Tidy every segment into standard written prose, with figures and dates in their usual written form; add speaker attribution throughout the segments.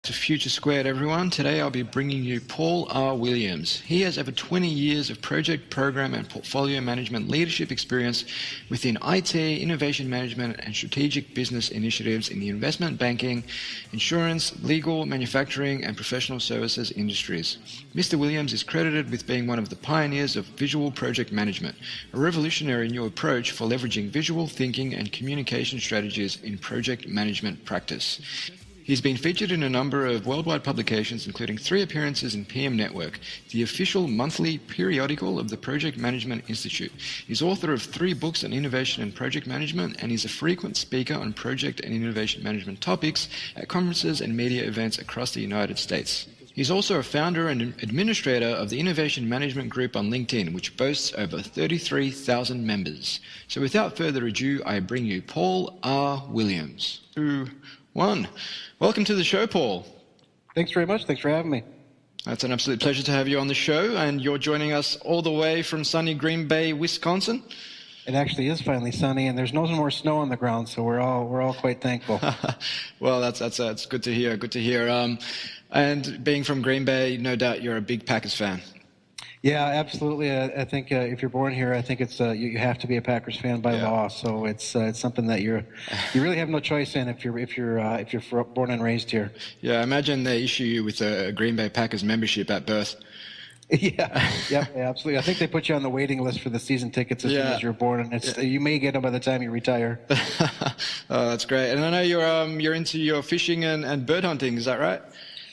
Speaker 1: To Future Squared, everyone. Today I'll be bringing you Paul R. Williams. He has over 20 years of project, program, and portfolio management leadership experience within IT, innovation management, and strategic business initiatives in the investment banking, insurance, legal, manufacturing, and professional services industries. Mr. Williams is credited with being one of the pioneers of visual project management, a revolutionary new approach for leveraging visual thinking and communication strategies in project management practice. He's been featured in a number of worldwide publications, including 3 appearances in PM Network, the official monthly periodical of the Project Management Institute. He's author of 3 books on innovation and project management, and he's a frequent speaker on project and innovation management topics at conferences and media events across the United States. He's also a founder and administrator of the Innovation Management Group on LinkedIn, which boasts over 33,000 members. So without further ado, I bring you Paul R. Williams. 2, 1. Welcome to the show, Paul.
Speaker 2: Thanks very much. Thanks for having me.
Speaker 1: It's an absolute pleasure to have you on the show, and you're joining us all the way from sunny Green Bay, Wisconsin.
Speaker 2: It actually is finally sunny, and there's no more snow on the ground, so we're all quite thankful.
Speaker 1: Well, that's good to hear. Good to hear. And being from Green Bay, no doubt you're a big Packers fan.
Speaker 2: Yeah, absolutely. I think if you're born here, I think it's you have to be a Packers fan by law. So it's something that you really have no choice in if you're born and raised here.
Speaker 1: Yeah, I imagine they issue you with a Green Bay Packers membership at birth.
Speaker 2: Yeah, absolutely. I think they put you on the waiting list for the season tickets as soon as you're born, and you may get them by the time you retire.
Speaker 1: Oh, that's great. And I know you're into your fishing and bird hunting. Is that right?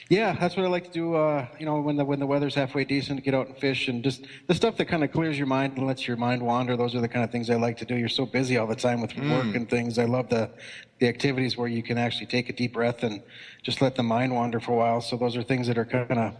Speaker 2: Yeah, that's what I like to do. When the weather's halfway decent, get out and fish, and just the stuff that kind of clears your mind and lets your mind wander. Those are the kind of things I like to do. You're so busy all the time with work and things. I love the activities where you can actually take a deep breath and just let the mind wander for a while. So those are things that are kind of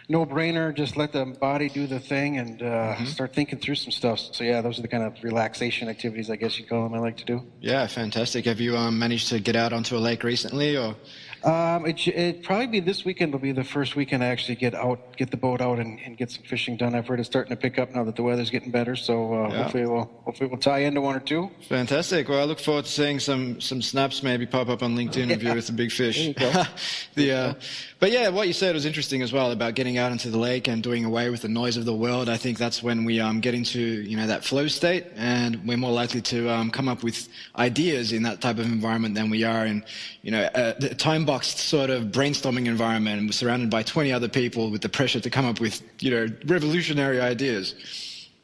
Speaker 2: no-brainer. Just let the body do the thing and start thinking through some stuff. So yeah, those are the kind of relaxation activities, I guess you call them, I like to do.
Speaker 1: Yeah, fantastic. Have you managed to get out onto a lake recently, or?
Speaker 2: It'd probably be this weekend. Will be the first weekend I actually get the boat out and get some fishing done. I've heard it's starting to pick up now that the weather's getting better. So hopefully we'll tie into 1 or 2.
Speaker 1: Fantastic. Well, I look forward to seeing some snaps maybe pop up on LinkedIn of you with a big fish.
Speaker 2: There you go.
Speaker 1: But yeah, what you said was interesting as well about getting out into the lake and doing away with the noise of the world. I think that's when we get into that flow state, and we're more likely to come up with ideas in that type of environment than we are in the time-boxed sort of brainstorming environment, and we're surrounded by 20 other people with the pressure to come up with revolutionary ideas.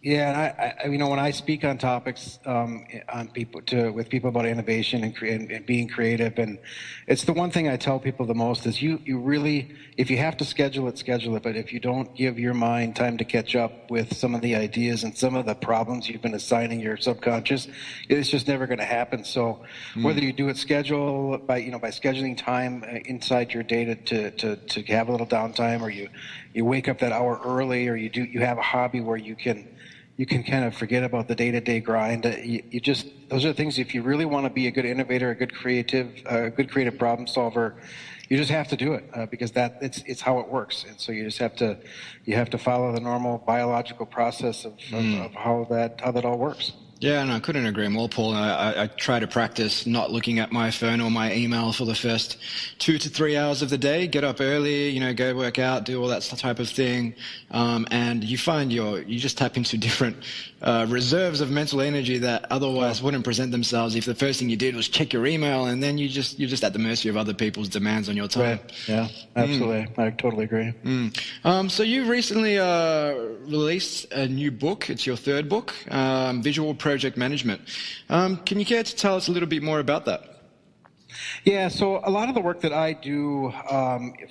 Speaker 2: Yeah, and when I speak on topics with people about innovation and being creative, and it's the one thing I tell people the most is you really, if you have to schedule it, but if you don't give your mind time to catch up with some of the ideas and some of the problems you've been assigning your subconscious, it's just never going to happen. So whether you do it by scheduling time inside your day to have a little downtime, or you wake up that hour early, or you have a hobby where you can kind of forget about the day-to-day grind. Those are things, if you really want to be a good innovator, a good creative problem solver, you just have to do it because it's how it works. And so you just have to follow the normal biological process of how that all works.
Speaker 1: Yeah, and I couldn't agree more, Paul. I try to practice not looking at my phone or my email for the first 2 to 3 hours of the day. Get up early, go work out, do all that type of thing, and you find you just tap into different reserves of mental energy that otherwise wouldn't present themselves if the first thing you did was check your email, and then you're just at the mercy of other people's demands on your time.
Speaker 2: Right. Yeah, absolutely. I totally agree.
Speaker 1: So you recently released a new book. It's your 3rd book, Visual Project Management. Can you care to tell us a little bit more about that?
Speaker 2: Yeah, so a lot of the work that I do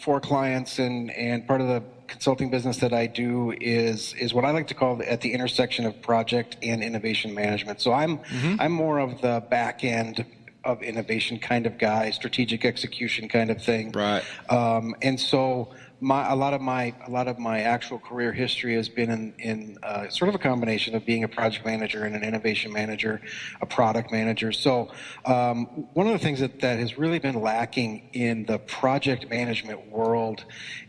Speaker 2: for clients and part of the consulting business that I do is what I like to call at the intersection of project and innovation management. So I'm more of the back end of innovation kind of guy, strategic execution kind of thing.
Speaker 1: Right.
Speaker 2: And so a lot of my actual career history has been in sort of a combination of being a project manager and an innovation manager, a product manager. So one of the things that has really been lacking in the project management world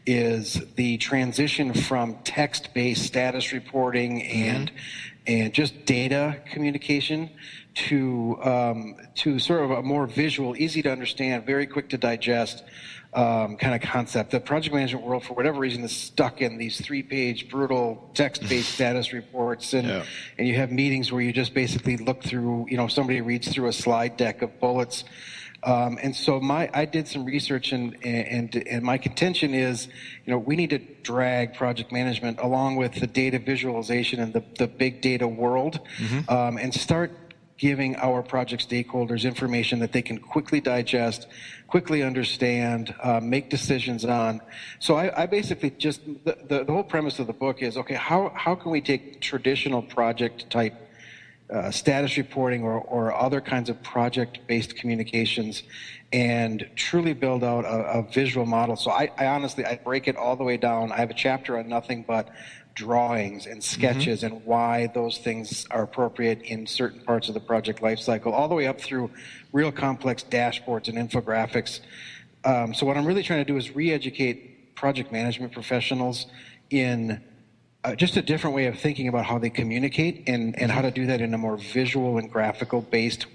Speaker 2: is the transition from text-based status reporting and just data communication to sort of a more visual, easy to understand, very quick to digest kind of concept. The project management world, for whatever reason, is stuck in these 3-page brutal text-based status reports, and you have meetings where you just basically look through, somebody reads through a slide deck of bullets. And so I did some research, and my contention is, we need to drag project management along with the data visualization and the big data world, and start giving our project stakeholders information that they can quickly digest, quickly understand, make decisions on. So I basically just, the whole premise of the book is, okay, how can we take traditional project type status reporting or other kinds of project-based communications and truly build out a visual model. So I honestly break it all the way down. I have a chapter on nothing but drawings and sketches and why those things are appropriate in certain parts of the project lifecycle, all the way up through real complex dashboards and infographics. So what I'm really trying to do is re-educate project management professionals in just a different way of thinking about how they communicate and how to do that in a more visual and graphical based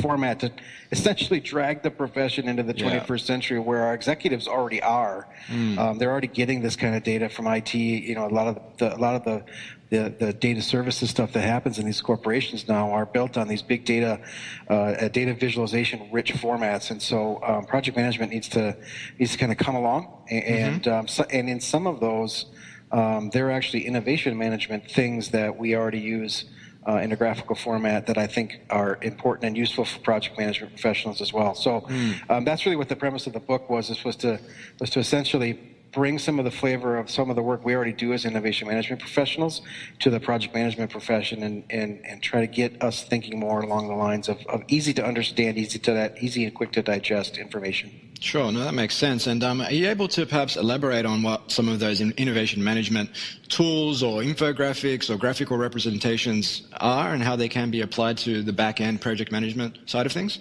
Speaker 2: format to essentially drag the profession into the 21st century where our executives already are. They're already getting this kind of data from IT. A lot of the data services stuff that happens in these corporations now are built on these big data, data visualization rich formats. And so project management needs to kind of come along. And in some of those, there are actually innovation management things that we already use in a graphical format that I think are important and useful for project management professionals as well. So that's really what the premise of the book was. This was to essentially bring some of the flavor of some of the work we already do as innovation management professionals to the project management profession and try to get us thinking more along the lines of easy to understand, easy and quick to digest information.
Speaker 1: Sure, no, that makes sense. And are you able to perhaps elaborate on what some of those innovation management tools or infographics or graphical representations are and how they can be applied to the back-end project management side of things?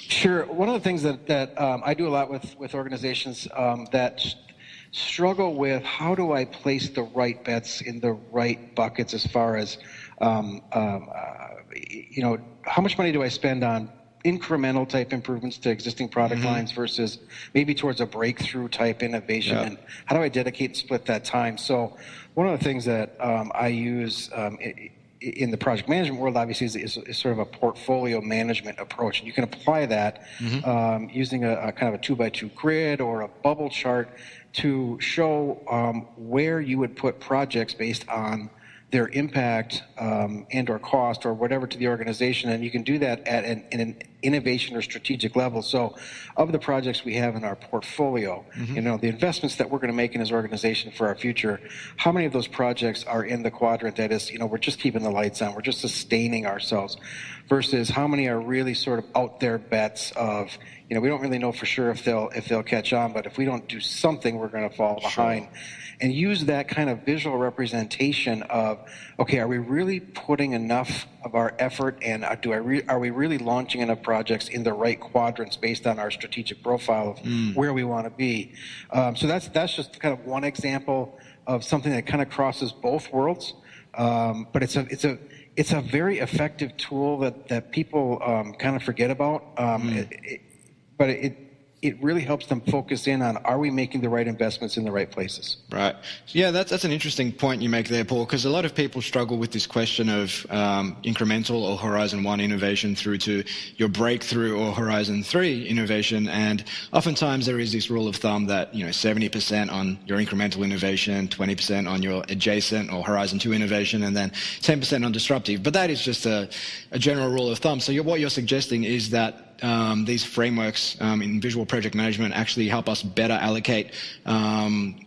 Speaker 2: Sure. One of the things that I do a lot with organizations that struggle with how do I place the right bets in the right buckets as far as, how much money do I spend on incremental type improvements to existing product lines versus maybe towards a breakthrough type innovation, and how do I dedicate and split that time? So one of the things that I use in the project management world obviously is sort of a portfolio management approach, and you can apply that using a kind of a 2x2 grid or a bubble chart to show where you would put projects based on their impact and or cost or whatever to the organization, and you can do that at an innovation or strategic level. So of the projects we have in our portfolio, the investments that we're going to make in this organization for our future, how many of those projects are in the quadrant that is, we're just keeping the lights on, we're just sustaining ourselves, versus how many are really sort of out there bets of, we don't really know for sure if they'll catch on, but if we don't do something, we're going to fall behind. And use that kind of visual representation of, okay, are we really putting enough of our effort, and are we really launching enough projects in the right quadrants based on our strategic profile of where we want to be? So that's just kind of one example of something that kind of crosses both worlds, but it's a very effective tool that people kind of forget about. But it really helps them focus in on, are we making the right investments in the right places?
Speaker 1: Right. Yeah, that's an interesting point you make there, Paul, because a lot of people struggle with this question of incremental or Horizon 1 innovation through to your breakthrough or Horizon 3 innovation. And oftentimes there is this rule of thumb that, 70% on your incremental innovation, 20% on your adjacent or Horizon 2 innovation, and then 10% on disruptive. But that is just a general rule of thumb. So what you're suggesting is that these frameworks in visual project management actually help us better allocate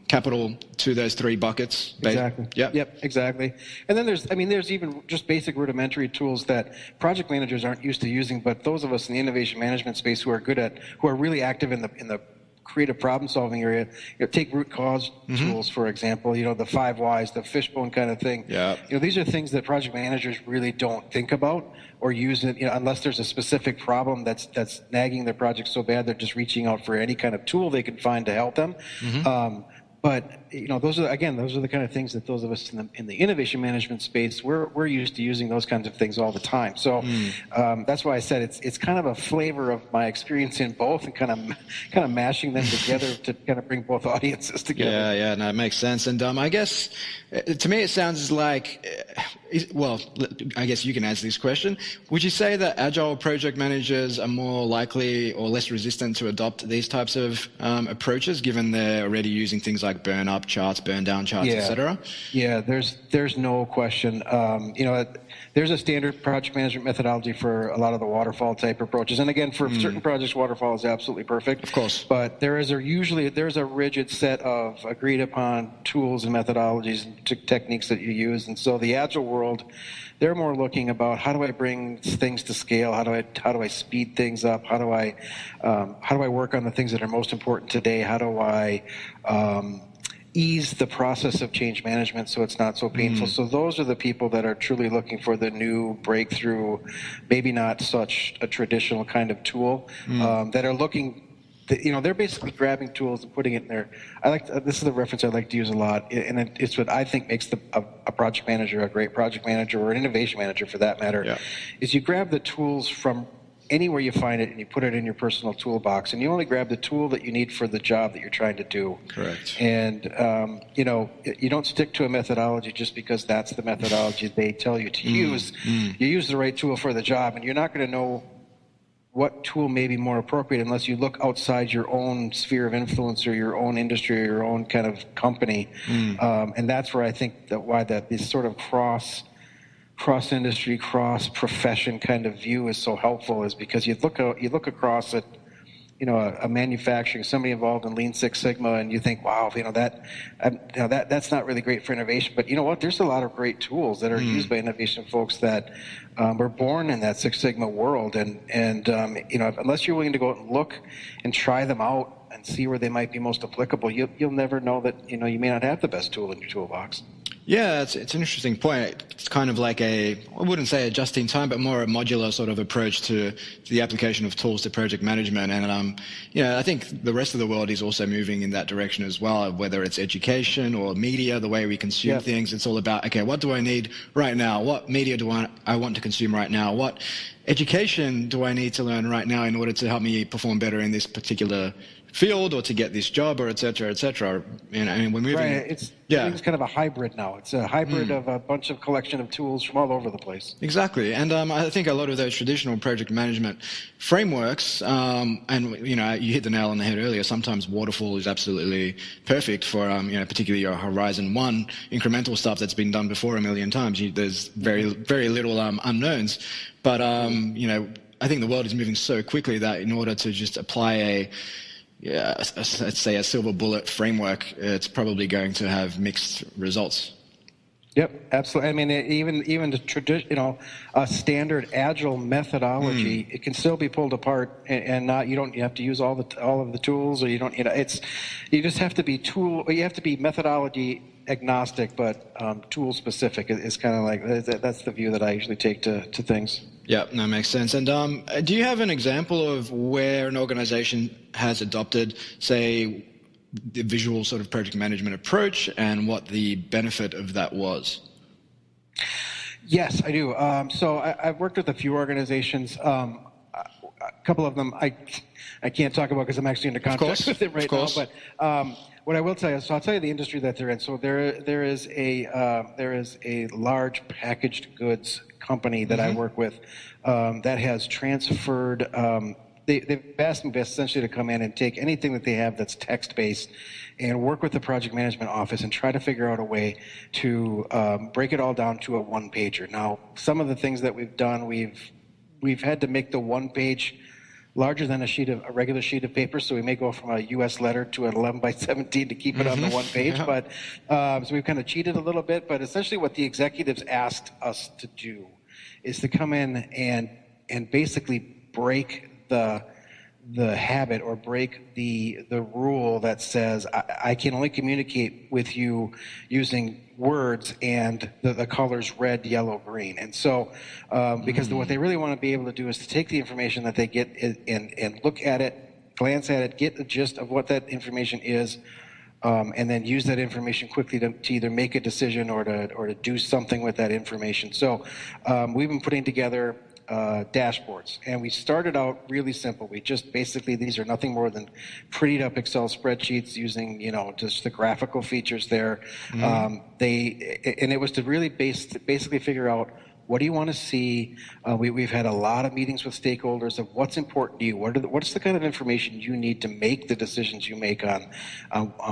Speaker 1: capital to those three buckets.
Speaker 2: Exactly. Yep, exactly. And then there's even just basic rudimentary tools that project managers aren't used to using, but those of us in the innovation management space who are really active in the creative problem-solving area, take root cause tools, for example, the 5 whys, the fishbone kind of thing.
Speaker 1: Yeah.
Speaker 2: These are things that project managers really don't think about or use it, unless there's a specific problem that's nagging their project so bad they're just reaching out for any kind of tool they can find to help them. But those are the kind of things that those of us in the innovation management space, we're used to using those kinds of things all the time. So that's why I said it's kind of a flavor of my experience in both, and kind of mashing them together to kind of bring both audiences together.
Speaker 1: Yeah, no, it makes sense. And I guess to me it sounds like, well, I guess you can answer this question. Would you say that agile project managers are more likely or less resistant to adopt these types of approaches, given they're already using things like burn up charts, burn down charts, etc.?
Speaker 2: Yeah, there's no question. There's a standard project management methodology for a lot of the waterfall type approaches, and again, for certain projects, waterfall is absolutely perfect.
Speaker 1: Of course.
Speaker 2: But there's a rigid set of agreed upon tools and methodologies and techniques that you use, and so the agile world, they're more looking about how do I bring things to scale, how do I speed things up, how do I work on the things that are most important today, how do I ease the process of change management so it's not so painful. So those are the people that are truly looking for the new breakthrough, maybe not such a traditional kind of tool, that are looking. They're basically grabbing tools and putting it in there. This is the reference I like to use a lot, and it's what I think makes a project manager a great project manager, or an innovation manager for that matter, is you grab the tools from anywhere you find it and you put it in your personal toolbox, and you only grab the tool that you need for the job that you're trying to do.
Speaker 1: Correct.
Speaker 2: And you don't stick to a methodology just because that's the methodology they tell you to use. You use the right tool for the job, and you're not going to know what tool may be more appropriate unless you look outside your own sphere of influence or your own industry or your own kind of company. And that's where I think that this sort of cross-industry, cross-profession kind of view is so helpful, is because you look across at a manufacturing, somebody involved in Lean Six Sigma, and you think, wow, that's not really great for innovation. But you know what? There's a lot of great tools that are used by innovation folks that were born in that Six Sigma world, and unless you're willing to go out and look and try them out and see where they might be most applicable, you'll never know that you may not have the best tool in your toolbox.
Speaker 1: Yeah, it's an interesting point. It's kind of like I wouldn't say a just-in-time, but more a modular sort of approach to the application of tools to project management. And I think the rest of the world is also moving in that direction as well, whether it's education or media, the way we consume things. It's all about, okay, what do I need right now? What media do I want to consume right now? What education do I need to learn right now in order to help me perform better in this particular field, or to get this job, or et cetera, et cetera. And we're moving.
Speaker 2: Right. It's kind of a hybrid now. It's a hybrid of a bunch of collection of tools from all over the place.
Speaker 1: Exactly. And I think a lot of those traditional project management frameworks, and you hit the nail on the head earlier, sometimes waterfall is absolutely perfect for, particularly your Horizon 1 incremental stuff that's been done before a million times. There's very, very little unknowns. But, I think the world is moving so quickly that in order to just apply let's say a silver bullet framework, it's probably going to have mixed results.
Speaker 2: Yep, absolutely. I mean, even the a standard agile methodology, it can still be pulled apart, and not you have to use all of the tools, or you just have to be methodology agnostic, but tool specific is kind of like that's the view that I usually take to things.
Speaker 1: Yeah, that makes sense. And do you have an example of where an organization has adopted, say, the visual sort of project management approach, and what the benefit of that was?
Speaker 2: Yes, I do. So I've worked with a few organizations. A couple of them I can't talk about because I'm actually under contract with them right now. But what I will tell you, so I'll tell you the industry that they're in. So there is a large packaged goods company that I work with that has transferred. They've asked me essentially to come in and take anything that they have that's text-based and work with the project management office and try to figure out a way to break it all down to a one-pager. Now, some of the things that we've done, we've had to make the one page larger than a regular sheet of paper, so we may go from a U.S. letter to an 11 by 17 to keep it on the one page. But so we've kind of cheated a little bit. But essentially, what the executives asked us to do is to come in and basically break the habit, or break the rule that says I can only communicate with you using words and the colors red, yellow, green. And so because what they really want to be able to do is to take the information that they get and look at it, glance at it, get the gist of what that information is, and then use that information quickly to either make a decision or to do something with that information. So we've been putting together dashboards, and we started out really simple. We just basically, these are nothing more than prettied up Excel spreadsheets using, just the graphical features there. And it was to really basically figure out, what do you want to see? We've had a lot of meetings with stakeholders of what's important to you. What's the kind of information you need to make the decisions you make on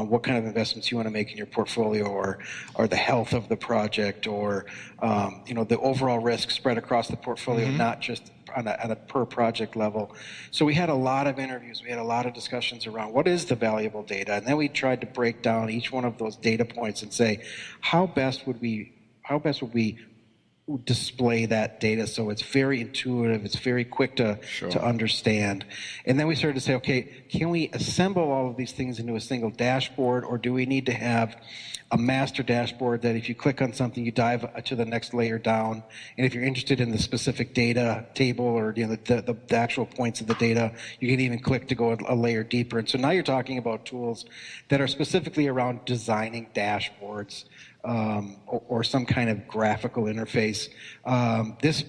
Speaker 2: what kind of investments you want to make in your portfolio, or the health of the project, or the overall risk spread across the portfolio, not just on a per project level. So we had a lot of interviews. We had a lot of discussions around what is the valuable data, and then we tried to break down each one of those data points and say, how best would we display that data so it's very intuitive, it's very quick to understand. And then we started to say, okay, can we assemble all of these things into a single dashboard, or do we need to have a master dashboard that if you click on something, you dive to the next layer down, and if you're interested in the specific data table or the actual points of the data, you can even click to go a layer deeper. And so now you're talking about tools that are specifically around designing dashboards, or some kind of graphical interface. This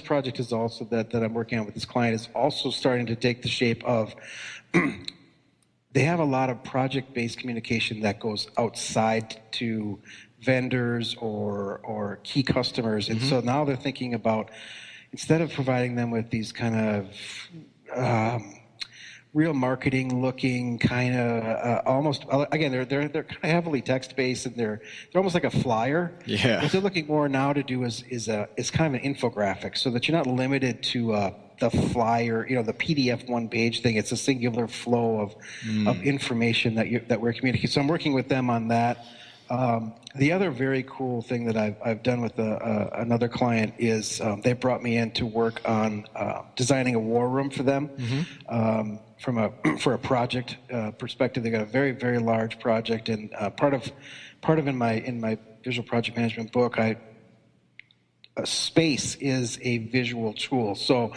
Speaker 2: project is also that I'm working on with this client is also starting to take the shape of they have a lot of project-based communication that goes outside to vendors or key customers. And so now they're thinking about, instead of providing them with these kind of real marketing looking kind of almost, again, they're kind of heavily text based, and they're almost like a flyer.
Speaker 1: Yeah.
Speaker 2: What they're looking more now to do is kind of an infographic, so that you're not limited to the flyer, the PDF one page thing. It's a singular flow of information that we're communicating. So I'm working with them on that. The other very cool thing that I've done with another client is they brought me in to work on designing a war room for them. For a project perspective. They got a very, very large project, and part of in my visual project management book, space is a visual tool. So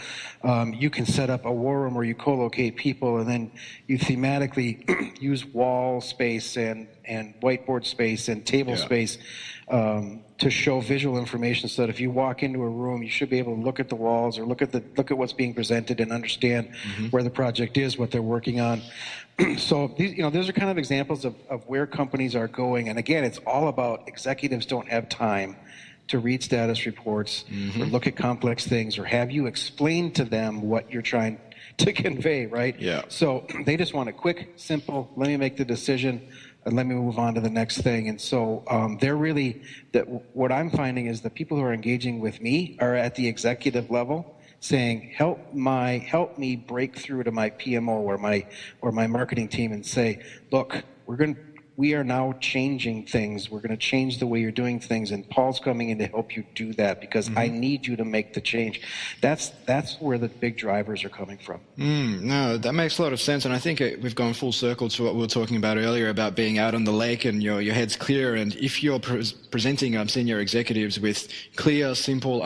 Speaker 2: you can set up a war room where you co-locate people, and then you thematically use wall space and whiteboard space and table space to show visual information, so that if you walk into a room, you should be able to look at the walls or look at what's being presented and understand where the project is, what they're working on. So these, those are kind of examples of where companies are going. And again, it's all about executives don't have time to read status reports or look at complex things or have you explain to them what you're trying to convey, right?
Speaker 1: Yeah.
Speaker 2: So they just want a quick, simple, let me make the decision and let me move on to the next thing. And so they're really, what I'm finding is the people who are engaging with me are at the executive level saying, help me break through to my PMO or my marketing team and say, look, we are now changing things. We're going to change the way you're doing things, and Paul's coming in to help you do that because I need you to make the change. That's where the big drivers are coming from.
Speaker 1: No, that makes a lot of sense, and I think we've gone full circle to what we were talking about earlier about being out on the lake and your head's clear. And if you're presenting senior executives with clear, simple,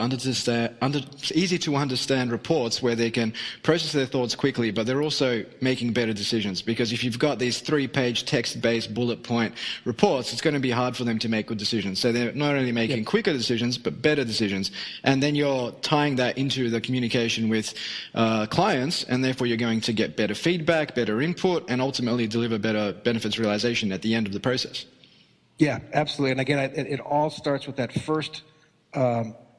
Speaker 1: easy to understand reports where they can process their thoughts quickly, but they're also making better decisions. Because if you've got these 3-page text-based bullet point reports, it's going to be hard for them to make good decisions. So they're not only making quicker decisions, but better decisions. And then you're tying that into the communication with clients, and therefore you're going to get better feedback, better input, and ultimately deliver better benefits realization at the end of the process.
Speaker 2: Yeah, absolutely. And again, it all starts with that first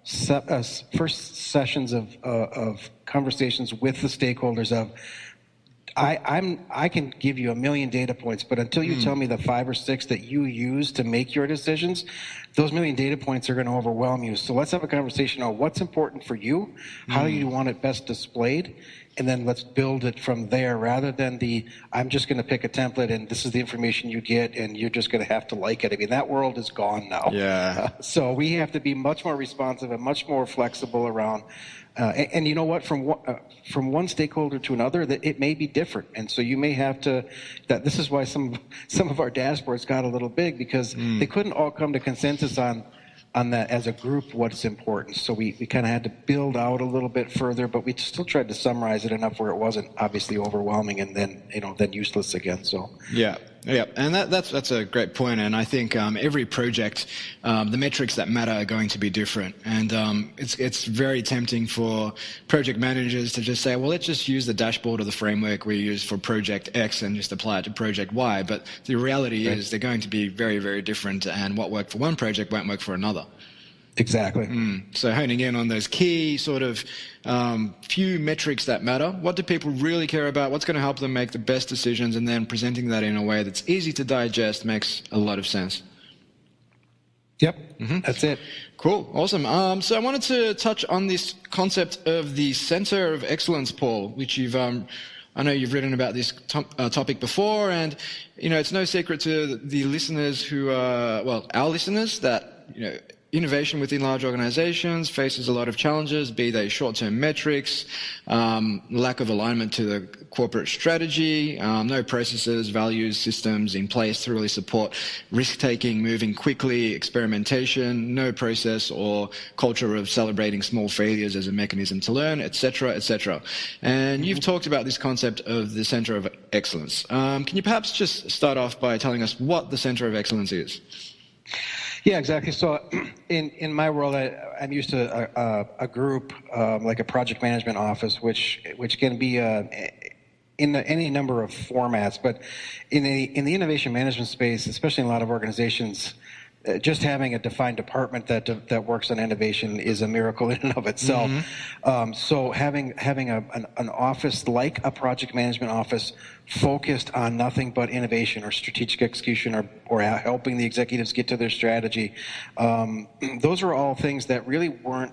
Speaker 2: sessions of conversations with the stakeholders of, I can give you 1 million data points, but until you tell me the 5 or 6 that you use to make your decisions, those 1 million data points are going to overwhelm you. So let's have a conversation on what's important for you, how do you want it best displayed, and then let's build it from there, rather than I'm just going to pick a template and this is the information you get and you're just going to have to like it. I mean, that world is gone now.
Speaker 1: Yeah.
Speaker 2: So we have to be much more responsive and much more flexible around. And you know what? From one stakeholder to another, that it may be different, and so you may have to. This is why some of our dashboards got a little big, because they couldn't all come to consensus on that as a group what's important. So we kind of had to build out a little bit further, but we still tried to summarize it enough where it wasn't obviously overwhelming and then useless again. So
Speaker 1: yeah. Yeah, and that's a great point. And I think every project, the metrics that matter are going to be different. And it's very tempting for project managers to just say, well, let's just use the dashboard or the framework we use for project X and just apply it to project Y. But the reality is they're going to be very, very different, and what worked for one project won't work for another.
Speaker 2: Exactly.
Speaker 1: So honing in on those key sort of few metrics that matter. What do people really care about? What's going to help them make the best decisions? And then presenting that in a way that's easy to digest makes a lot of sense.
Speaker 2: Yep, that's it.
Speaker 1: Cool, awesome. So I wanted to touch on this concept of the Center of Excellence, Paul, which I know you've written about this topic before, and it's no secret to the listeners who are, well, our listeners, that innovation within large organizations faces a lot of challenges, be they short-term metrics, lack of alignment to the corporate strategy, no processes, values, systems in place to really support risk-taking, moving quickly, experimentation, no process or culture of celebrating small failures as a mechanism to learn, etc., etc. And you've talked about this concept of the Center of Excellence. Can you perhaps just start off by telling us what the Center of Excellence is?
Speaker 2: Yeah, exactly. So in my world, I'm used to a group, like a project management office, which can be in any number of formats. But in the innovation management space, especially in a lot of organizations, just having a defined department that works on innovation is a miracle in and of itself. So having an office like a project management office focused on nothing but innovation or strategic execution or helping the executives get to their strategy, those are all things that really weren't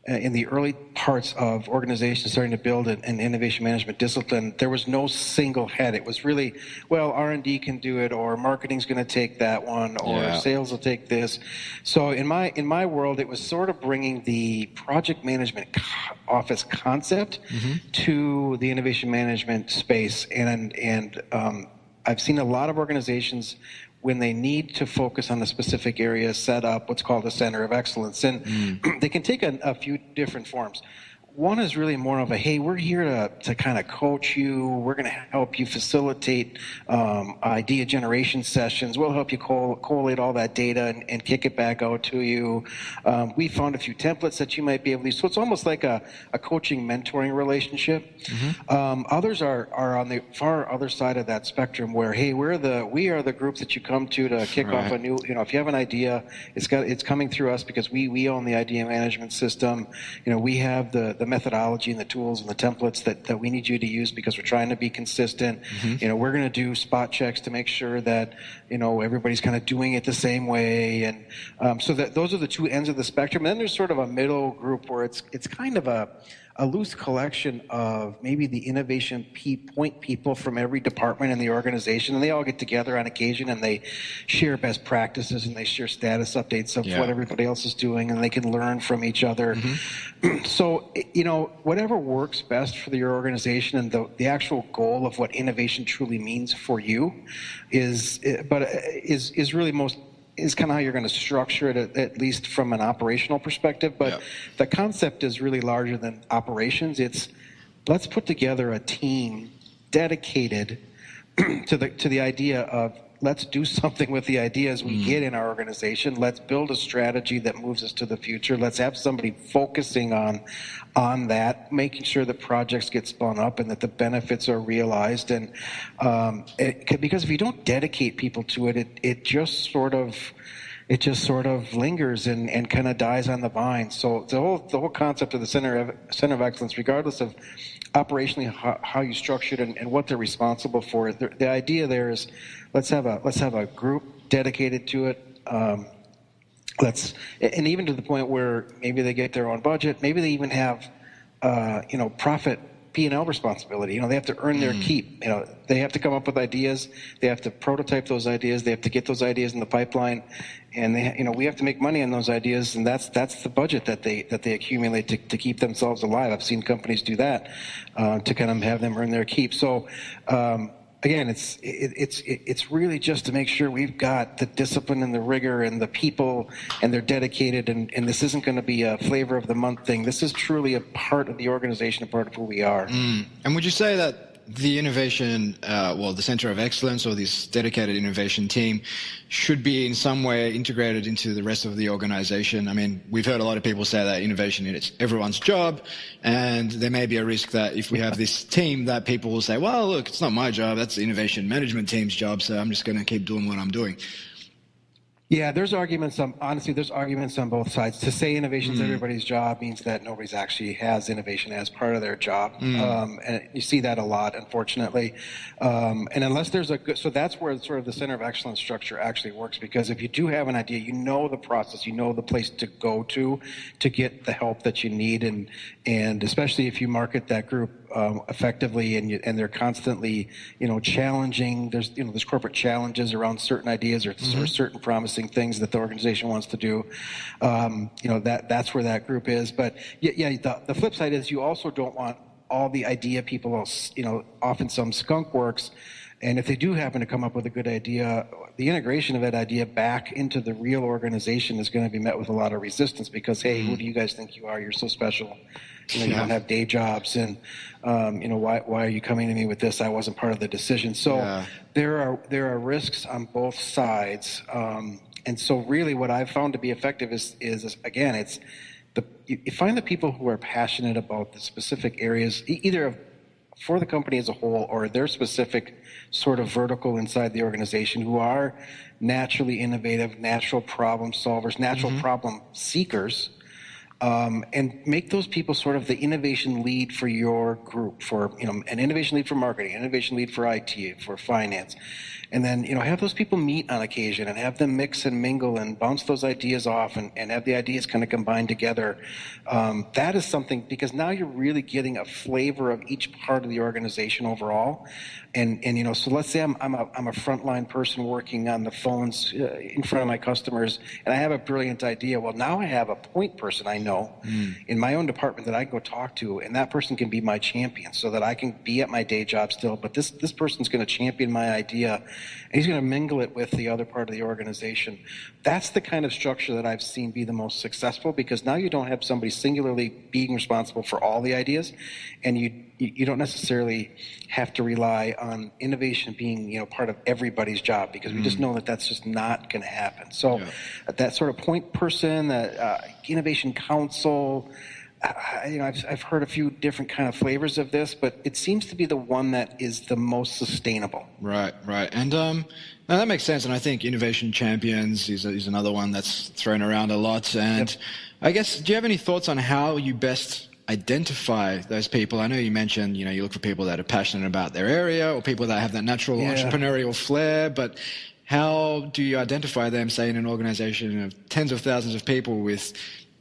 Speaker 2: in the early parts of organizations starting to build an innovation management discipline. There was no single head. It was really, well, R&D can do it, or marketing's going to take that one, or sales will take this. So in my world, it was sort of bringing the project management office concept to the innovation management space. And I've seen a lot of organizations, when they need to focus on a specific area, set up what's called a Center of Excellence. And they can take a few different forms. One is really more of a, hey, we're here to kind of coach you. We're going to help you facilitate idea generation sessions. We'll help you collate all that data and kick it back out to you. We found a few templates that you might be able to use. So it's almost like a coaching, mentoring relationship. Others are on the far other side of that spectrum where, hey, we are the group that you come to kick off a new, if you have an idea, it's coming through us because we own the idea management system. We have the methodology and the tools and the templates that we need you to use because we're trying to be consistent. We're going to do spot checks to make sure that everybody's kind of doing it the same way, and so that those are the two ends of the spectrum. And then there's sort of a middle group where it's kind of a loose collection of maybe the innovation point people from every department in the organization, and they all get together on occasion and they share best practices and they share status updates of what everybody else is doing, and they can learn from each other. So, whatever works best for your organization and the actual goal of what innovation truly means for you is really is kind of how you're going to structure it, at least from an operational perspective. But the concept is really larger than operations. It's, let's put together a team dedicated to the idea of, let's do something with the ideas we get in our organization. Let's build a strategy that moves us to the future. Let's have somebody focusing on that, making sure that projects get spun up and that the benefits are realized. And because if you don't dedicate people to it, it just sort of lingers and kind of dies on the vine. So the whole concept of the Center of Excellence, regardless of operationally how you structure it and what they're responsible for, the idea there is, let's have a group dedicated to it. And even to the point where maybe they get their own budget, maybe they even have profit P&L responsibility. They have to earn their keep. They have to come up with ideas. They have to prototype those ideas. They have to get those ideas in the pipeline, and we have to make money on those ideas. And that's the budget that they accumulate to keep themselves alive. I've seen companies do that to kind of have them earn their keep. So. Again, it's really just to make sure we've got the discipline and the rigor and the people, and they're dedicated, and this isn't going to be a flavor of the month thing. This is truly a part of the organization, a part of who we are.
Speaker 1: And would you say that the innovation, the Center of Excellence or this dedicated innovation team should be in some way integrated into the rest of the organization? I mean, we've heard a lot of people say that innovation is everyone's job, and there may be a risk that if we have this team that people will say, well, look, it's not my job, that's the innovation management team's job, so I'm just going to keep doing what I'm doing.
Speaker 2: Yeah, there's arguments on both sides. To say innovation is everybody's job means that nobody's actually has innovation as part of their job. And you see that a lot, unfortunately. And unless there's so that's where sort of the Center of Excellence structure actually works, because if you do have an idea, you know the process, you know the place to go to get the help that you need, and especially if you market that group effectively, and they're constantly, challenging. There's corporate challenges around certain ideas or certain promising things that the organization wants to do. That's where that group is. But the flip side is you also don't want all the idea people. Often some skunk works. And if they do happen to come up with a good idea, the integration of that idea back into the real organization is going to be met with a lot of resistance because, hey, who do you guys think you are? You're so special. You don't have day jobs, and why are you coming to me with this? I wasn't part of the decision. So there are risks on both sides, and so really what I've found to be effective is again, it's you find the people who are passionate about the specific areas, either for the company as a whole or their specific sort of vertical inside the organization, who are naturally innovative, natural problem solvers, natural problem seekers, and make those people sort of the innovation lead for your group, for an innovation lead for marketing, innovation lead for IT, for finance. And then, have those people meet on occasion and have them mix and mingle and bounce those ideas off and have the ideas kind of combined together. That is something, because now you're really getting a flavor of each part of the organization overall. And so let's say I'm a frontline person working on the phones in front of my customers, and I have a brilliant idea. Well, now I have a point person I know in my own department that I can go talk to, and that person can be my champion so that I can be at my day job still. But this person's going to champion my idea, and he's going to mingle it with the other part of the organization. That's the kind of structure that I've seen be the most successful, because now you don't have somebody singularly being responsible for all the ideas, and you don't necessarily have to rely on innovation being part of everybody's job, because we just know that that's just not going to happen. So that sort of point person, innovation council, I've heard a few different kind of flavors of this, but it seems to be the one that is the most sustainable.
Speaker 1: Right. And now that makes sense. And I think innovation champions is another one that's thrown around a lot. And I guess, do you have any thoughts on how you best identify those people? I know you mentioned, you look for people that are passionate about their area or people that have that natural entrepreneurial flair, but how do you identify them, say, in an organization of tens of thousands of people with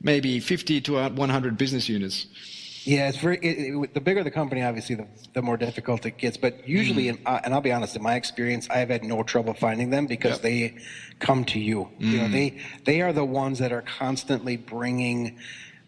Speaker 1: maybe 50 to 100 business units?
Speaker 2: Yeah, it's the bigger the company, obviously, the more difficult it gets. But usually, and I'll be honest, in my experience, I've had no trouble finding them because they come to you. They are the ones that are constantly bringing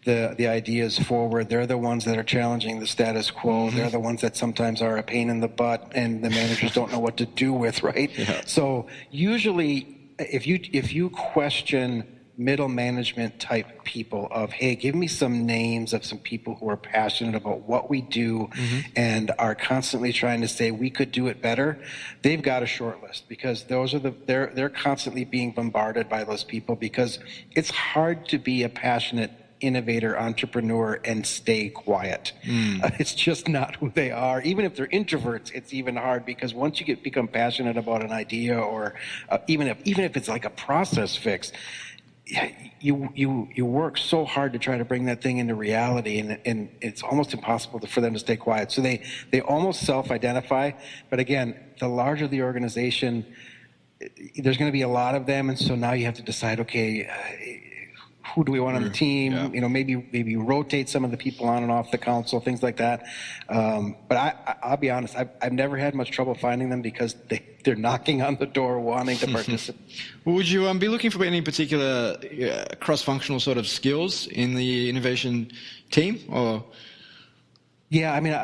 Speaker 2: the ideas forward. They're the ones that are challenging the status quo. They're the ones that sometimes are a pain in the butt and the managers don't know what to do with, right? So usually, if you question middle management type people of, hey, give me some names of some people who are passionate about what we do and are constantly trying to say we could do it better, they've got a short list, because those are they're constantly being bombarded by those people, because it's hard to be a passionate innovator, entrepreneur, and stay quiet. It's just not who they are. Even if they're introverts, it's even hard, because once you become passionate about an idea, or even if it's like a process fix, you work so hard to try to bring that thing into reality, and it's almost impossible for them to stay quiet. So they almost self-identify. But again, the larger the organization, there's going to be a lot of them, and so now you have to decide, okay, who do we want on the team? Maybe rotate some of the people on and off the council, things like that. But I'll be honest, I've never had much trouble finding them, because they're knocking on the door wanting to participate.
Speaker 1: Would you be looking for any particular cross-functional sort of skills in the innovation team, or?
Speaker 2: Yeah, I mean,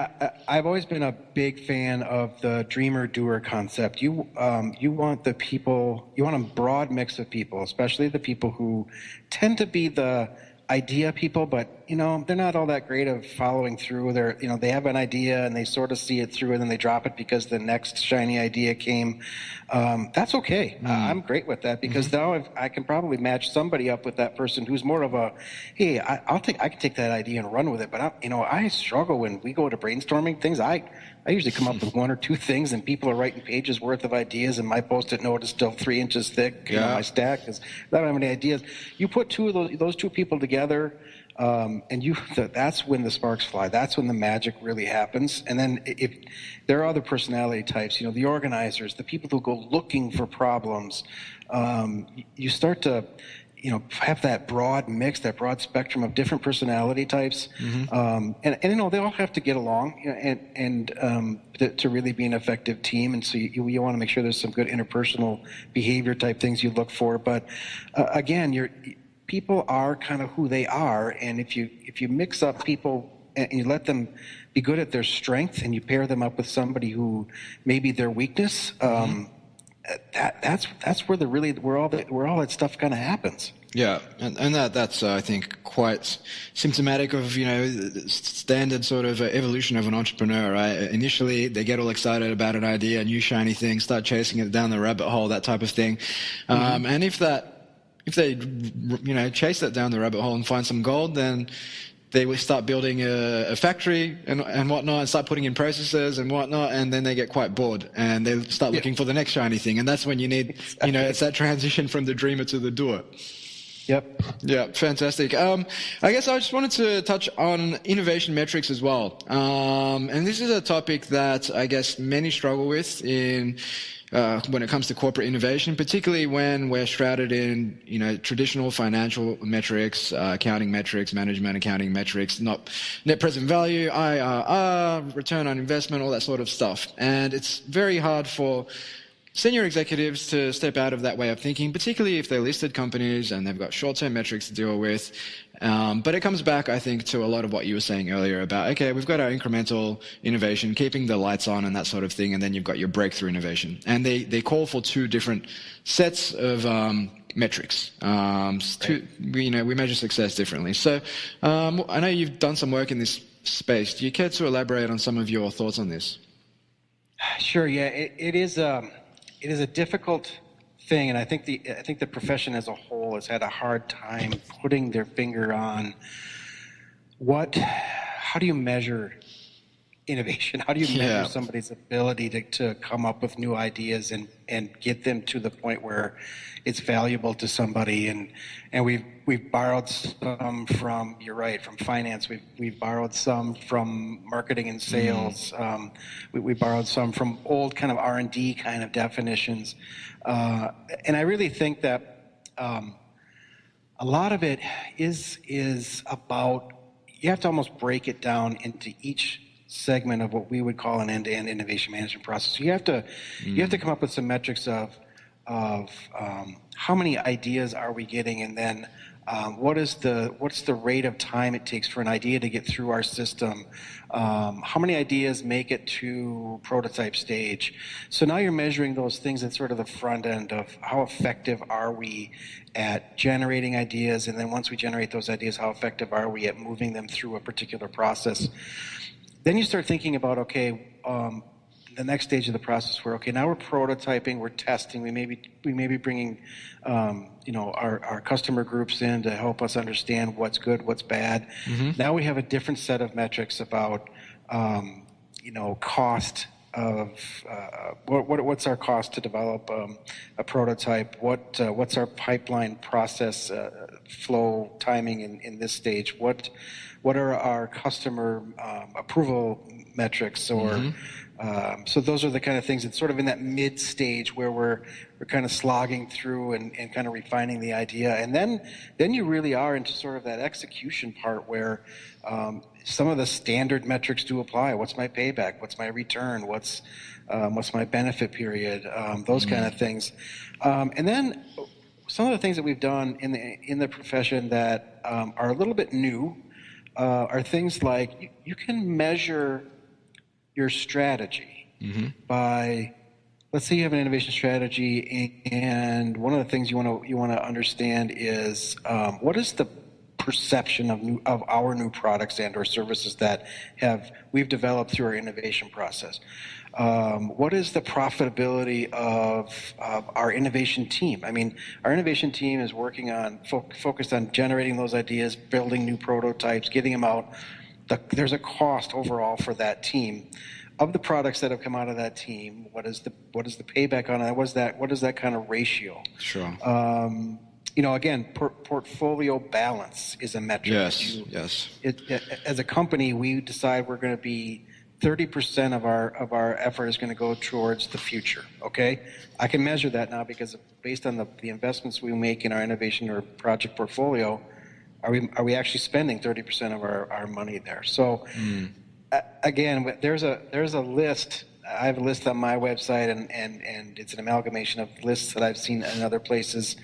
Speaker 2: I've always been a big fan of the dreamer-doer concept. You want the people, you want a broad mix of people, especially the people who tend to be the idea people, but they're not all that great of following through. They have an idea and they sort of see it through and then they drop it because the next shiny idea came. That's okay. I'm great with that because now I can probably match somebody up with that person who's more of a, hey, I can take that idea and run with it. But I struggle when we go to brainstorming things. I usually come up with one or two things, and people are writing pages worth of ideas, and my Post-it note is still 3 inches thick. My stack because I don't have any ideas. You put those two people together, and that's when the sparks fly. That's when the magic really happens. And then if there are other personality types, the organizers, the people who go looking for problems, you start to have that broad mix, that broad spectrum of different personality types. And they all have to get along to really be an effective team. And so you want to make sure there's some good interpersonal behavior type things you look for. But again, people are kind of who they are. And if you mix up people and you let them be good at their strength and you pair them up with somebody who maybe their weakness, that's where all that stuff kind of happens.
Speaker 1: Yeah, and that's I think quite symptomatic of the standard sort of evolution of an entrepreneur. Right? Initially, they get all excited about an idea, a new shiny thing, start chasing it down the rabbit hole, that type of thing. And if they chase that down the rabbit hole and find some gold, then they will start building a factory and whatnot, and start putting in processes and whatnot, and then they get quite bored and they start looking for the next shiny thing. And that's when you need, it's that transition from the dreamer to the doer.
Speaker 2: Yep.
Speaker 1: Yeah, fantastic. I guess I just wanted to touch on innovation metrics as well. And this is a topic that I guess many struggle with when it comes to corporate innovation, particularly when we're shrouded in, traditional financial metrics, accounting metrics, management accounting metrics, not net present value, IRR, return on investment, all that sort of stuff. And it's very hard for senior executives to step out of that way of thinking, particularly if they're listed companies and they've got short-term metrics to deal with. But it comes back, I think, to a lot of what you were saying earlier about, okay, we've got our incremental innovation, keeping the lights on and that sort of thing, and then you've got your breakthrough innovation. And they call for two different sets of metrics. We measure success differently. So I know you've done some work in this space. Do you care to elaborate on some of your thoughts on this?
Speaker 2: Sure. Yeah, it is a difficult thing, and I think the profession as a whole has had a hard time putting their finger on how do you measure innovation? How do you measure somebody's ability to come up with new ideas and get them to the point where it's valuable to somebody? And we've borrowed some from, you're right, from finance. We've borrowed some from marketing and sales. We borrowed some from old kind of R&D kind of definitions. And I really think that a lot of it is about, you have to almost break it down into each segment of what we would call an end-to-end innovation management process. You have to come up with some metrics of how many ideas are we getting, and then what's the rate of time it takes for an idea to get through our system? How many ideas make it to prototype stage? So now you're measuring those things at sort of the front end of how effective are we at generating ideas, and then once we generate those ideas, how effective are we at moving them through a particular process? Then you start thinking about, okay, the next stage of the process where, okay, now we're prototyping, we're testing, we may be bringing, our customer groups in to help us understand what's good, what's bad. Now we have a different set of metrics about, cost of what's our cost to develop a prototype? What's our pipeline process flow timing in this stage? What are our customer approval metrics? Or so those are the kind of things that's sort of in that mid stage where we're kind of slogging through and kind of refining the idea. And then you really are into sort of that execution part where some of the standard metrics do apply. What's my payback? What's my return? What's my benefit period? Those kind of things. And then some of the things that we've done in the profession that are a little bit new are things like you can measure your strategy by, let's say you have an innovation strategy, and one of the things you want to understand is what is the perception of our new products and or services that we've developed through our innovation process? What is the profitability of our innovation team? I mean, our innovation team is working on focused on generating those ideas, building new prototypes, getting them out. There's a cost overall for that team. Of the products that have come out of that team, what is the payback on it? What is that kind of ratio?
Speaker 1: Sure.
Speaker 2: Again, portfolio balance is a metric.
Speaker 1: Yes.
Speaker 2: As a company, we decide we're going to be 30% of our effort is going to go towards the future. Okay, I can measure that now because based on the investments we make in our innovation or project portfolio, are we actually spending 30% of our money there? So again, there's a list. I have a list on my website, and it's an amalgamation of lists that I've seen in other places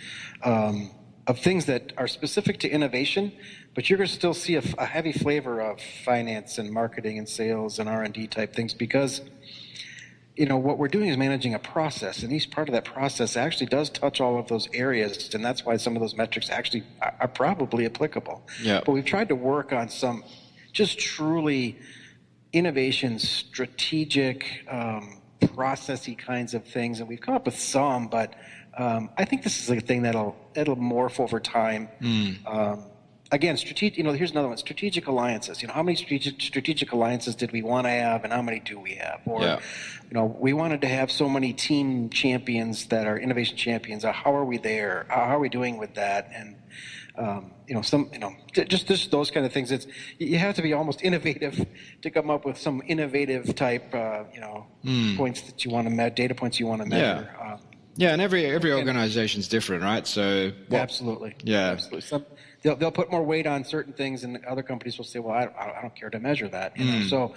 Speaker 2: of things that are specific to innovation, but you're going to still see a heavy flavor of finance and marketing and sales and R&D type things because, what we're doing is managing a process, and each part of that process actually does touch all of those areas, and that's why some of those metrics actually are probably applicable.
Speaker 1: Yeah.
Speaker 2: But we've tried to work on some just truly innovation, strategic, processy kinds of things, and we've come up with some, but I think this is a thing that'll morph over time. Again, here's another one: strategic alliances. How many strategic alliances did we want to have, and how many do we have? Or, we wanted to have so many team champions that are innovation champions. How are we there? How are we doing with that? And just those kind of things. You have to be almost innovative to come up with some innovative type, points that you want to data points you want to measure.
Speaker 1: Yeah, and every organization is different, right? So
Speaker 2: absolutely.
Speaker 1: Yeah,
Speaker 2: absolutely. They'll put more weight on certain things, and other companies will say, "Well, I don't care to measure that." So,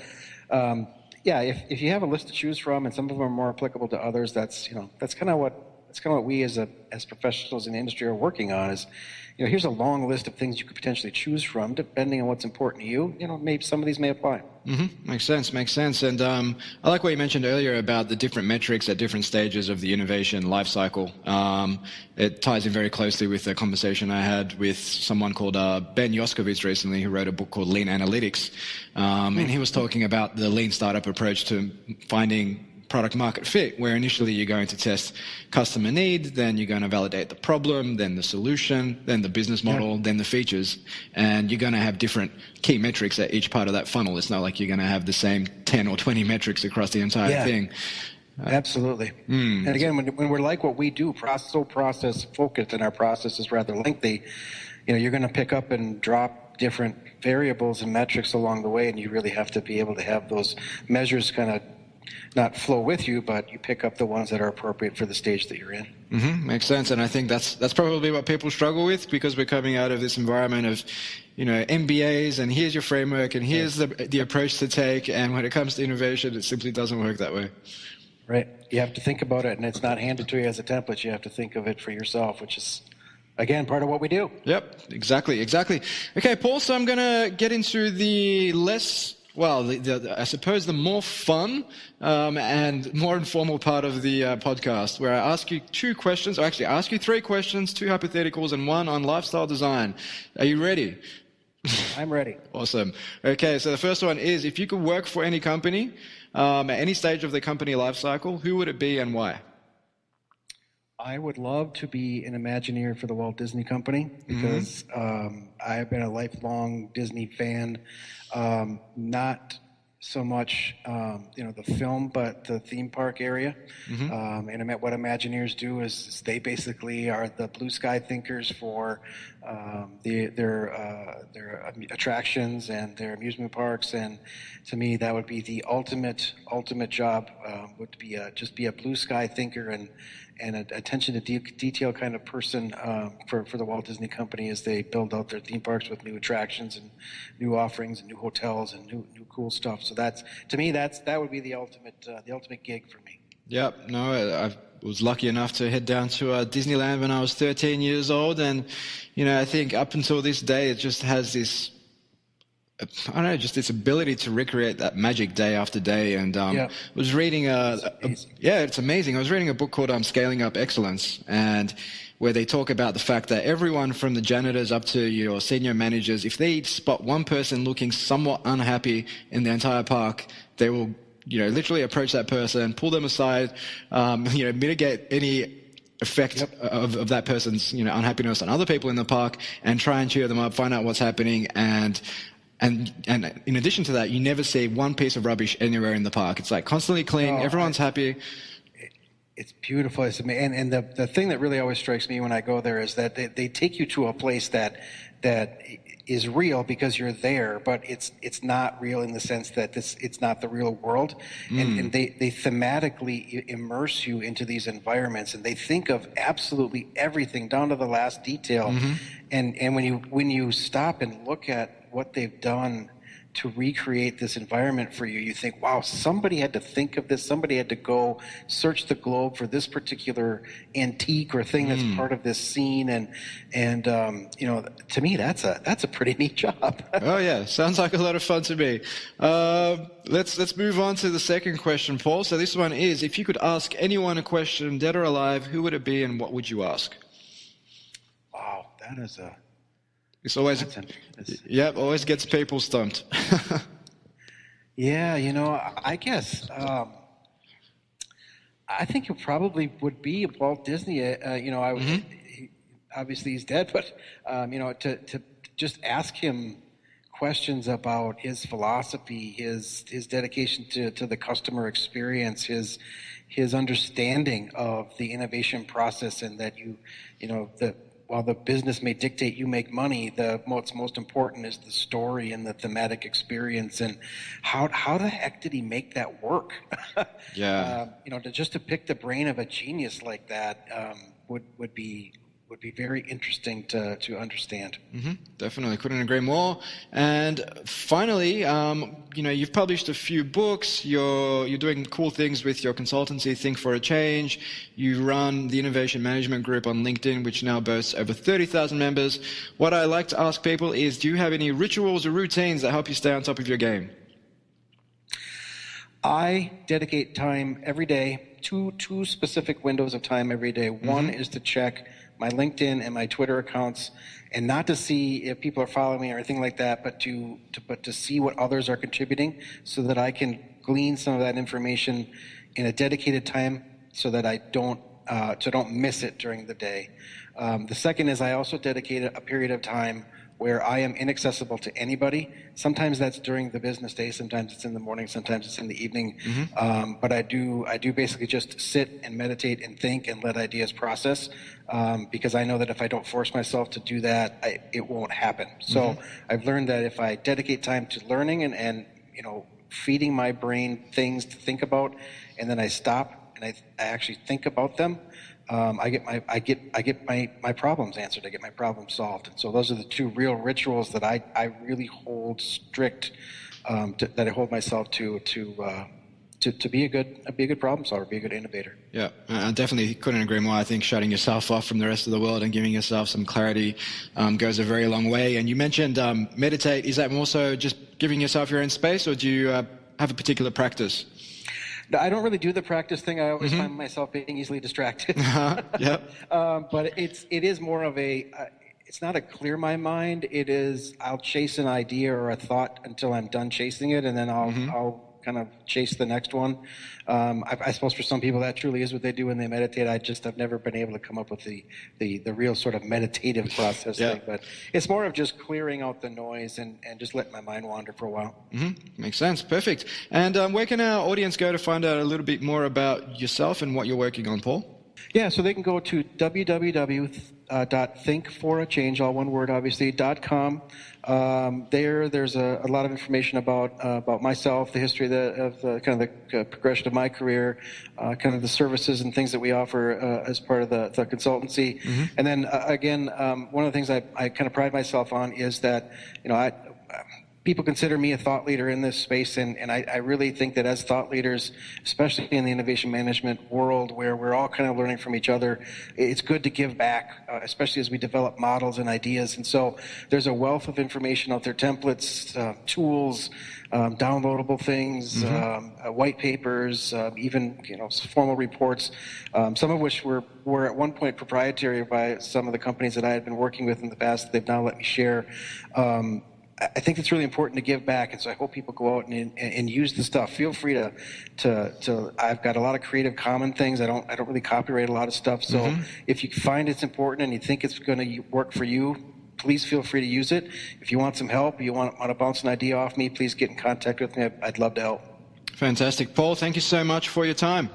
Speaker 2: if you have a list to choose from, and some of them are more applicable to others, that's kind of what we as professionals in the industry are working on. Is here's a long list of things you could potentially choose from, depending on what's important to you. Maybe some of these may apply.
Speaker 1: Makes sense. And I like what you mentioned earlier about the different metrics at different stages of the innovation life cycle. It ties in very closely with a conversation I had with someone called Ben Yoskovitz recently, who wrote a book called Lean Analytics. And he was talking about the lean startup approach to finding product market fit, where initially you're going to test customer need, then you're going to validate the problem, then the solution, then the business model, then the features, and you're going to have different key metrics at each part of that funnel. It's not like you're going to have the same 10 or 20 metrics across the entire thing.
Speaker 2: Absolutely. And again, when we're like what we do, process focused, and our process is rather lengthy, you're going to pick up and drop different variables and metrics along the way, and you really have to be able to have those measures kind of not flow with you, but you pick up the ones that are appropriate for the stage that you're in.
Speaker 1: Makes sense. And I think that's probably what people struggle with, because we're coming out of this environment of, MBAs, and here's your framework, and here's the approach to take. And when it comes to innovation, it simply doesn't work that way.
Speaker 2: Right. You have to think about it, and it's not handed to you as a template. You have to think of it for yourself, which is, again, part of what we do.
Speaker 1: Yep, exactly. Okay, Paul, so I'm going to get into the less... I suppose the more fun and more informal part of the podcast, where I ask you two questions, or actually ask you three questions, two hypotheticals, and one on lifestyle design. Are you ready?
Speaker 2: I'm ready.
Speaker 1: Awesome. Okay, so the first one is, if you could work for any company at any stage of the company life cycle, who would it be and why?
Speaker 2: I would love to be an Imagineer for the Walt Disney Company, because I have been a lifelong Disney fan. Not so much, the film, but the theme park area. And what Imagineers do is they basically are the blue sky thinkers for their attractions and their amusement parks. And to me, that would be the ultimate job. Would be just be a blue sky thinker and an attention to detail kind of person for the Walt Disney Company as they build out their theme parks with new attractions and new offerings and new hotels and new cool stuff. So that would be the ultimate gig for me.
Speaker 1: Yep. No, I was lucky enough to head down to Disneyland when I was 13 years old, and I think up until this day it just has this I don't know, just this ability to recreate that magic day after day. And was reading it's amazing. I was reading a book called Scaling Up Excellence, and where they talk about the fact that everyone from the janitors up to your senior managers, if they spot one person looking somewhat unhappy in the entire park, they will, literally approach that person, pull them aside, mitigate any effect of that person's, unhappiness on other people in the park, and try and cheer them up, find out what's happening. And in addition to that, you never see one piece of rubbish anywhere in the park. It's like constantly clean. Everyone's happy.
Speaker 2: It's beautiful. It's amazing. And the thing that really always strikes me when I go there is that they take you to a place that is real because you're there, but it's not real in the sense that it's not the real world. And they thematically immerse you into these environments, and they think of absolutely everything down to the last detail. And when you stop and look at what they've done to recreate this environment for you, you think, wow, somebody had to think of this. Somebody had to go search the globe for this particular antique or thing that's part of this scene. And to me, that's a pretty neat job.
Speaker 1: Oh yeah, sounds like a lot of fun to me. Let's move on to the second question, Paul. So this one is, if you could ask anyone a question, dead or alive, who would it be and what would you ask?
Speaker 2: Wow, that is a...
Speaker 1: It's always, always gets people stumped.
Speaker 2: Yeah, I guess I think it probably would be Walt Disney. Obviously he's dead, but to just ask him questions about his philosophy, his dedication to the customer experience, his understanding of the innovation process, and that while the business may dictate you make money, what's most important is the story and the thematic experience. And how the heck did he make that work? To pick the brain of a genius like that would be very interesting to understand.
Speaker 1: Definitely, couldn't agree more. And finally, you've published a few books. You're doing cool things with your consultancy, Think for a Change. You run the Innovation Management Group on LinkedIn, which now boasts over 30,000 members. What I like to ask people is, do you have any rituals or routines that help you stay on top of your game?
Speaker 2: I dedicate time every day, two specific windows of time every day. One is to check my LinkedIn and my Twitter accounts, and not to see if people are following me or anything like that, but to see what others are contributing, so that I can glean some of that information in a dedicated time, so that I don't miss it during the day. The second is, I also dedicate a period of time where I am inaccessible to anybody. Sometimes that's during the business day, sometimes it's in the morning, sometimes it's in the evening. But I do basically just sit and meditate and think and let ideas process, because I know that if I don't force myself to do that, it won't happen. So I've learned that if I dedicate time to learning and feeding my brain things to think about, and then I stop and I actually think about them, I get my problems answered. I get my problems solved. And so those are the two real rituals that I really hold strict, that I hold myself to be a good problem solver, be a good innovator.
Speaker 1: Yeah, I definitely couldn't agree more. I think shutting yourself off from the rest of the world and giving yourself some clarity goes a very long way. And you mentioned meditate. Is that more so just giving yourself your own space, or do you have a particular practice?
Speaker 2: I don't really do the practice thing. I always find myself being easily distracted. But it is more of it's not a clear my mind. It is, I'll chase an idea or a thought until I'm done chasing it, and then I'll kind of chase the next one. I suppose for some people that truly is what they do when they meditate. I've never been able to come up with the real sort of meditative process thing. But it's more of just clearing out the noise and just letting my mind wander for a while.
Speaker 1: Makes sense. Perfect. And where can our audience go to find out a little bit more about yourself and what you're working on, Paul?
Speaker 2: Yeah, so they can go to www.thinkforachange, all one word obviously, .com. There's a lot of information about myself, the history of the progression of my career, kind of the services and things that we offer as part of the consultancy. And then again, one of the things I kind of pride myself on is that people consider me a thought leader in this space, and I really think that as thought leaders, especially in the innovation management world where we're all kind of learning from each other, it's good to give back, especially as we develop models and ideas. And so there's a wealth of information out there, templates, tools, downloadable things, white papers, even formal reports, some of which were at one point proprietary by some of the companies that I had been working with in the past. They've now let me share. I think it's really important to give back, and so I hope people go out and use the stuff. Feel free to. I've got a lot of Creative Commons things. I don't really copyright a lot of stuff. So if you find it's important and you think it's going to work for you, please feel free to use it. If you want some help, you want to bounce an idea off me, please get in contact with me. I'd love to help.
Speaker 1: Fantastic, Paul. Thank you so much for your time.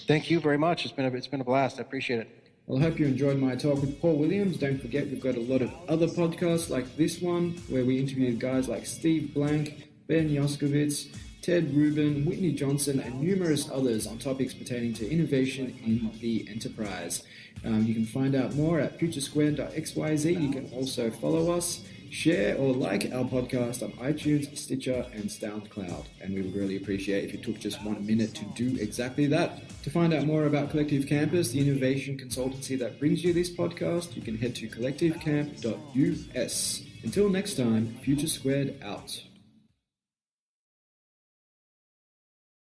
Speaker 2: Thank you very much. It's been a blast. I appreciate it.
Speaker 1: Well, I hope you enjoyed my talk with Paul Williams. Don't forget, we've got a lot of other podcasts like this one, where we interviewed guys like Steve Blank, Ben Yoskovitz, Ted Rubin, Whitney Johnson, and numerous others on topics pertaining to innovation in the enterprise. You can find out more at futuresquared.xyz. You can also follow us, share or like our podcast on iTunes, Stitcher, and SoundCloud. And we would really appreciate if you took just 1 minute to do exactly that. To find out more about Collective Campus, the innovation consultancy that brings you this podcast, you can head to collectivecamp.us. Until next time, Future Squared out.